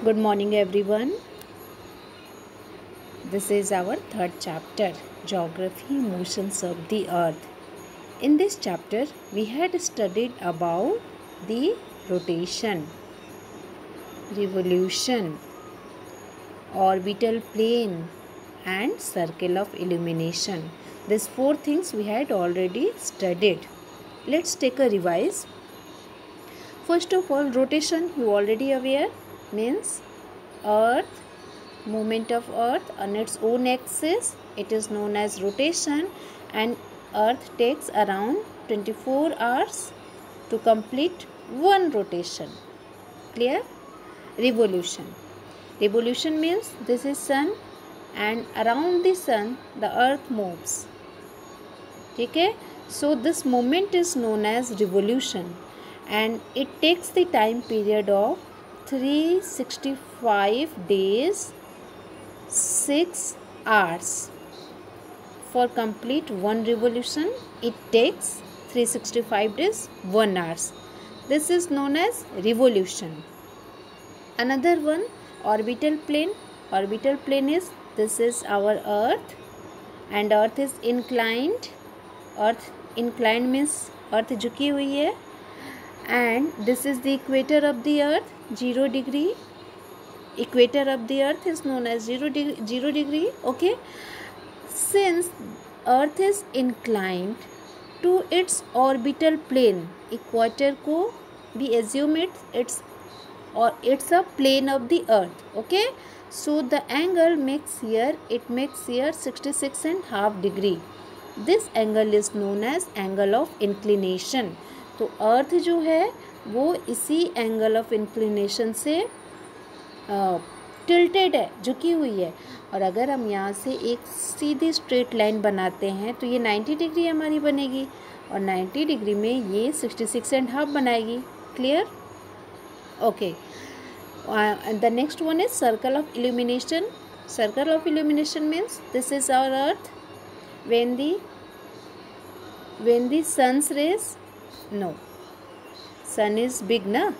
Good morning, everyone. This is our third chapter, Geography Motions of the Earth. In this chapter, we had studied about the rotation, revolution, orbital plane, and circle of illumination. These four things we had already studied. Let's take a revise. First of all, rotation, you already aware, means Earth, movement of Earth on its own axis, it is known as rotation, and Earth takes around 24 hours to complete one rotation. Clear? Revolution. Revolution means this is sun and around the sun the Earth moves. Okay? So this movement is known as revolution and it takes the time period of 365 days 6 hours. For complete one revolution, it takes 365 days 1 hours. This is known as revolution. Another one, orbital plane. Orbital plane is, this is our Earth and Earth is inclined. Earth inclined means Earth झुकी हुई है and this is the equator of the Earth, 0 degree. Equator of the Earth is known as 0 degree. Okay, since Earth is inclined to its orbital plane, equator को we assume it's a plane of the Earth. Okay, so the angle makes here 66.5 degree. This angle is known as angle of inclination. तो अर्थ जो है वो इसी angle of inclination से tilted है, झुकी हुई है. और अगर हम यहाँ से एक सीधी स्ट्रेट लाइन बनाते हैं तो ये 90 डिग्री हमारी बनेगी और 90 डिग्री में ये 66.5 बनाएगी. Clear? Okay. The next one is circle of illumination. Circle of illumination means this is our earth. when the sun's rays, no, sun is big, na?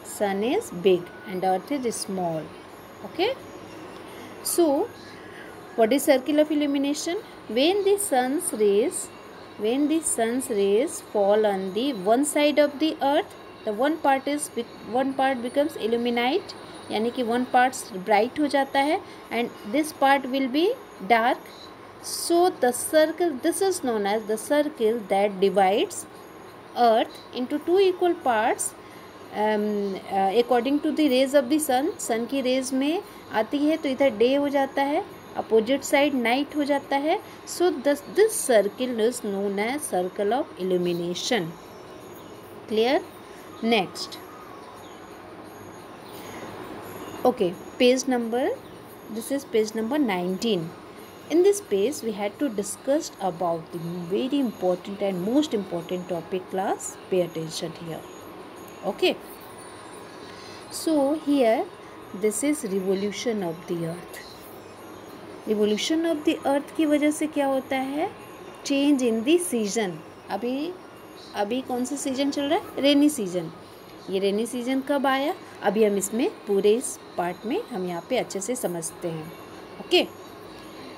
Sun is big and earth is small. Okay, so what is circle of illumination? When the sun's rays fall on the one side of the earth, the one part becomes illuminate, यानी कि one part bright हो जाता है and this part will be dark. So the circle, this is known as the circle that divides earth into two equal parts according to the rays of the sun. sun की rays में आती है तो इधर day हो जाता है, opposite side night हो जाता है. So this circle is known as circle of illumination. Clear? Next. Okay, this is page number 19. In this page, we had to discuss about the very important and most important topic class. Pay attention here. Okay. So here, this is revolution of the earth. Revolution of the earth की वजह से क्या होता है? Change in the season. अभी कौन सा season चल रहा है? Rainy season. ये रेनी सीजन कब आया? अभी हम इसमें पूरे इस पार्ट में हम यहाँ पे अच्छे से समझते हैं. Okay.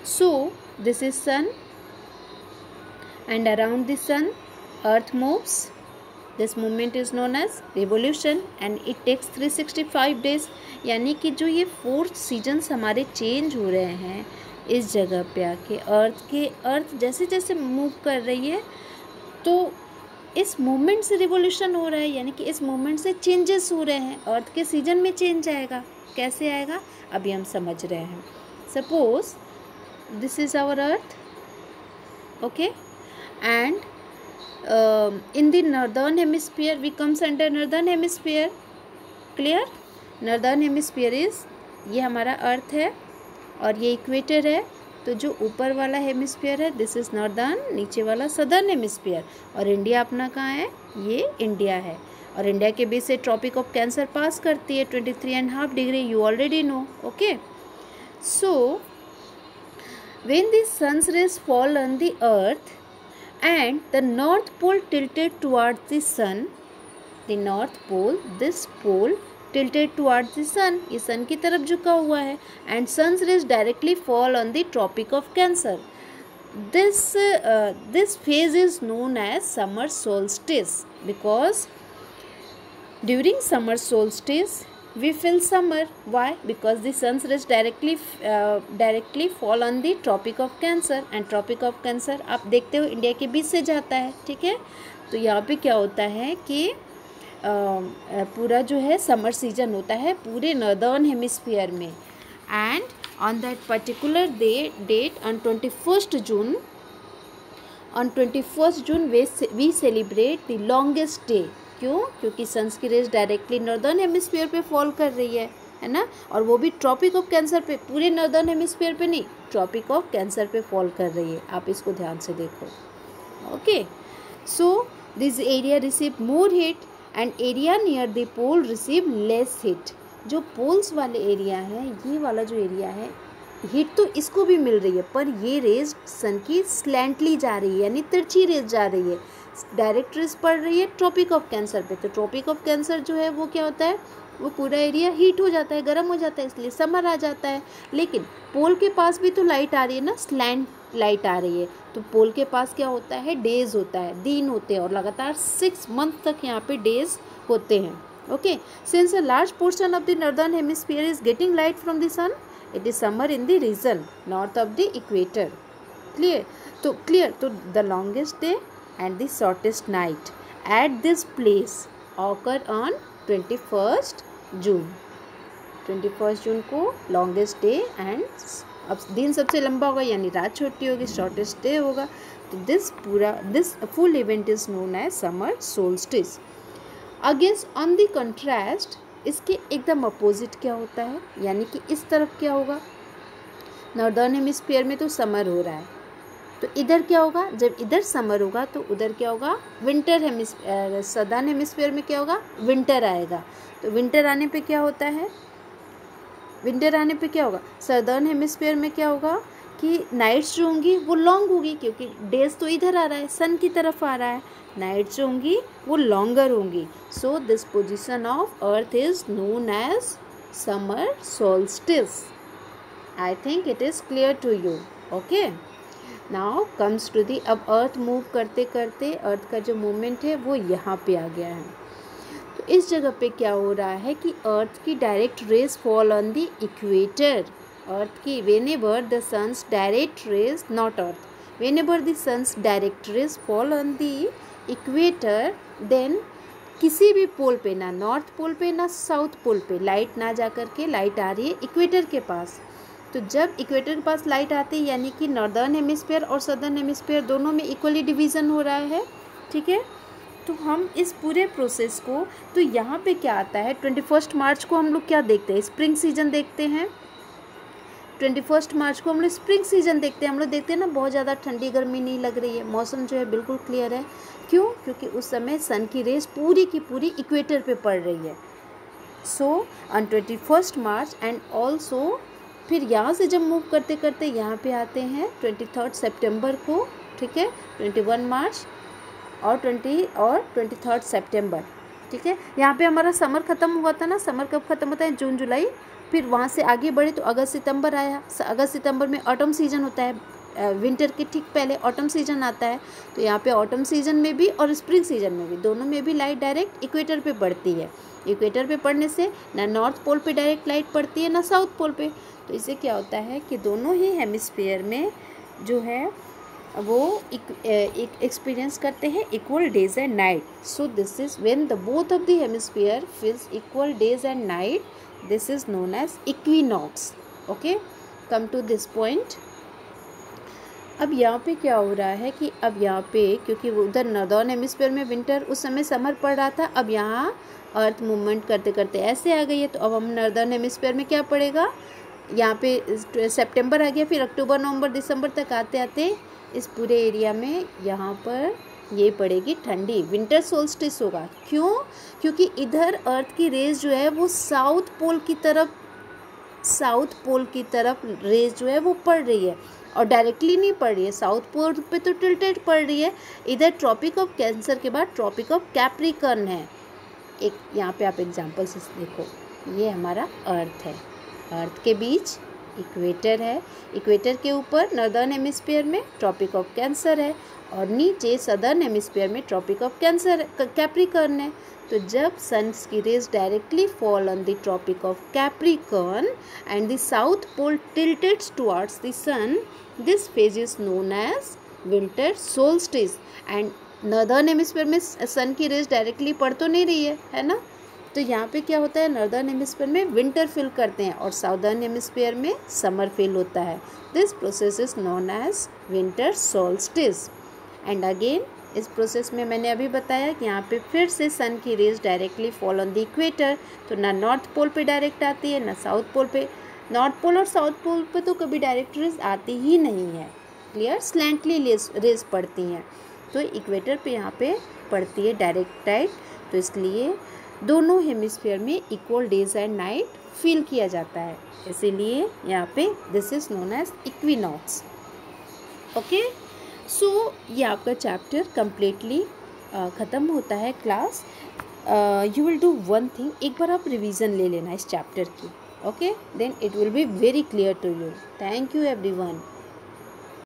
So this is sun and around the sun earth moves. This movement is known as revolution and it takes 365 days. यानी कि जो ये 4 सीजन्स हमारे चेंज हो रहे हैं इस जगह पे आके अर्थ जैसे जैसे मूव कर रही है तो इस मूवमेंट से रिवोल्यूशन हो रहा है, यानी कि इस मूवमेंट से चेंजेस हो रहे हैं. अर्थ के सीजन में चेंज आएगा. कैसे आएगा अभी हम समझ रहे हैं. Suppose this is our earth, okay, and in the northern hemisphere we comes under northern hemisphere. Clear? northern hemisphere is ये हमारा अर्थ है और ये इक्वेटर है. तो जो ऊपर वाला हेमिस्फीयर है दिस इज नॉर्दर्न, नीचे वाला सदर्न हेमिस्फीयर. और इंडिया अपना कहाँ है? ये इंडिया है और इंडिया के बीच से ट्रॉपिक ऑफ कैंसर पास करती है 23.5 degree. You already know. Okay. So when the sun's rays fall on the earth and the north pole tilted towards the sun, the north pole, this pole tilted towards the sun, ये सन की तरफ झुका हुआ है, and sun's rays directly fall on the Tropic of Cancer. This phase is known as summer solstice because during summer solstice we feel summer. Why? Because the sun's rays directly fall on the Tropic of Cancer, and Tropic of Cancer आप देखते हो India के बीच से जाता है, ठीक है। तो यहाँ पे क्या होता है कि पूरा जो है समर सीजन होता है पूरे नॉर्दर्न हेमिस्फीयर में, and on that particular date on 21st June we celebrate the longest day. क्यों? क्योंकि सन्स की रेज डायरेक्टली नॉर्दर्न हेमिस्फीयर पे फॉल कर रही है ना, और वो भी ट्रॉपिक ऑफ कैंसर पे, पूरे नॉर्दर्न हेमिस्फीयर पे नहीं, ट्रॉपिक ऑफ कैंसर पे फॉल कर रही है। आप इसको ध्यान से देखो। Okay, so this area receive more heat and area near the pole receive less heat. जो पोल्स वाले एरिया है, ये वाला जो एरिया है, हीट तो इसको भी मिल रही है, पर ये रेज सन की स्लैंटली जा रही है, यानी तिरछी रेज जा रही है, डायरेक्ट रेज पड़ रही है ट्रॉपिक ऑफ कैंसर पे। तो ट्रॉपिक ऑफ कैंसर जो है वो क्या होता है, वो पूरा एरिया हीट हो जाता है, गर्म हो जाता है, इसलिए समर आ जाता है। लेकिन पोल के पास भी तो लाइट आ रही है ना, स्लैंट लाइट आ रही है, तो पोल के पास क्या होता है, डेज होता है, दिन होते हैं, और लगातार 6 मंथ तक यहाँ पे डेज होते हैं। Okay, since a large portion of the northern hemisphere is getting light from the sun, it is summer in the region north of the equator. Clear? तो the longest day and the shortest night at this place occur on 21st June। 21st जून को longest day and अब दिन सबसे लंबा होगा, यानी रात छोटी होगी, शॉर्टेस्ट डे होगा। तो this full event is known as summer solstice. Against on the contrast, इसके एकदम अपोजिट क्या होता है, यानी कि इस तरफ क्या होगा, नॉर्दर्न हेमिस्फीयर में तो समर हो रहा है, तो इधर क्या होगा, जब इधर समर होगा तो उधर क्या होगा, विंटर हेमिस्फीयर, सदर्न हेमिस्फीयर में क्या होगा, विंटर आएगा। तो विंटर आने पे क्या होता है, विंटर आने पे क्या होगा, सदर्न हेमिस्फीयर में क्या होगा कि नाइट्स जो होंगी वो लॉन्ग होगी, क्योंकि डेज तो इधर आ रहा है, सन की तरफ आ रहा है, नाइट्स जो होंगी वो लॉन्गर होंगी। So this position of earth is known as summer solstice. I think it is clear to you. Okay, now comes to the, अब अर्थ मूव करते करते अर्थ का जो मूवमेंट है वो यहाँ पे आ गया है। तो इस जगह पे क्या हो रहा है कि अर्थ की direct rays fall on the equator. Earth की whenever the sun's direct rays, not earth, whenever the sun's direct rays fall on the equator, then किसी भी पोल पे, ना नॉर्थ पोल पे ना साउथ पोल पे लाइट ना जा कर के लाइट आ रही है इक्वेटर के पास। तो जब इक्वेटर के पास लाइट आती है, यानी कि नॉर्दर्न हेमिस्फीयर और सदर्न हेमिस्फीयर दोनों में इक्वली डिवीज़न हो रहा है, ठीक है। तो हम इस पूरे प्रोसेस को, तो यहाँ पे क्या आता है, 21 मार्च को हम लोग क्या देखते हैं, स्प्रिंग सीजन देखते हैं। 21 मार्च को हम लोग स्प्रिंग सीजन देखते हैं। हम लोग देखते हैं ना, बहुत ज़्यादा ठंडी गर्मी नहीं लग रही है, मौसम जो है बिल्कुल क्लियर है। क्यों? क्योंकि उस समय सन की रेज पूरी की पूरी इक्वेटर पे पड़ रही है। So on 21 March and also फिर यहाँ से जब मूव करते करते यहाँ पे आते हैं 23 सितंबर को, ठीक है, 21 मार्च और 23 सितंबर, ठीक है। यहाँ पे हमारा समर ख़त्म हुआ था ना, समर कब ख़त्म होता है, जून जुलाई, फिर वहाँ से आगे बढ़े तो अगस्त सितंबर आया। अगस्त सितंबर में ऑटम सीजन होता है, विंटर के ठीक पहले ऑटम सीजन आता है। तो यहाँ पे ऑटम सीजन में भी और स्प्रिंग सीजन में भी, दोनों में भी लाइट डायरेक्ट इक्वेटर पे पड़ती है। इक्वेटर पे पड़ने से ना नॉर्थ पोल पे डायरेक्ट लाइट पड़ती है ना साउथ पोल पे। तो इससे क्या होता है कि दोनों ही हेमिस्फीयर में जो है वो एक्सपीरियंस करते हैं equal days and night. So this is when the both of the hemisphere feels equal days and night, this is known as equinox. Okay, come to this point. अब यहाँ पे क्या हो रहा है कि अब यहाँ पे, क्योंकि उधर नॉर्दर्न हेमिस्फीयर में विंटर, उस समय समर पड़ रहा था, अब यहाँ अर्थ मूवमेंट करते करते ऐसे आ गई है। तो अब हम नॉर्दर्न हेमिस्फीयर में क्या पड़ेगा, यहाँ पे सितंबर आ गया, फिर अक्टूबर नवंबर दिसंबर तक आते आते इस पूरे एरिया में यहाँ पर ये पड़ेगी ठंडी, विंटर सोल्स्टिस होगा। क्यों? क्योंकि इधर अर्थ की रेज जो है वो साउथ पोल की तरफ रेज जो है वो पड़ रही है, और डायरेक्टली नहीं पड़ रही है, साउथ पोल पे तो टिल्टेड पड़ रही है। इधर ट्रॉपिक ऑफ कैंसर के बाद ट्रॉपिक ऑफ कैप्रिकॉर्न है। एक यहाँ पे आप एग्जाम्पल से देखो, ये हमारा अर्थ है। अर्थ के बीच इक्वेटर है, इक्वेटर के ऊपर नॉर्दर्न हेमिस्फीयर में ट्रॉपिक ऑफ कैंसर है और नीचे सदर्न हेमिस्फीयर में ट्रॉपिक ऑफ कैंसर कैप्रिकॉर्न है। तो जब सन्स की rays directly fall on the tropic of capricorn and the south pole tilted towards the sun, this phase is known as winter solstice. And northern hemisphere में sun की rays directly पड़ तो नहीं रही है ना, तो यहाँ पे क्या होता है, नॉर्दर्न हेमिस्फीयर में विंटर फील करते हैं और साउदर्न हेमिस्फीयर में समर फील होता है। This process is known as winter solstice. And again इस प्रोसेस में मैंने अभी बताया कि यहाँ पे फिर से सन की rays directly fall on the equator, तो ना नॉर्थ पोल पे डायरेक्ट आती है ना साउथ पोल पे। नॉर्थ पोल और साउथ पोल पे तो कभी डायरेक्ट रेज आती ही नहीं है, क्लियर, स्लैंटली रेज पड़ती हैं। तो इक्वेटर पे यहाँ पे पड़ती है डायरेक्ट लाइट, तो इसलिए दोनों हेमिस्फीयर में equal days and night feel किया जाता है, इसीलिए यहाँ पे this is known as equinox. Okay, so ये आपका चैप्टर कम्प्लीटली ख़त्म होता है class. You will do one thing, एक बार आप रिवीजन ले लेना इस चैप्टर की, okay, then it will be very clear to you. Thank you everyone.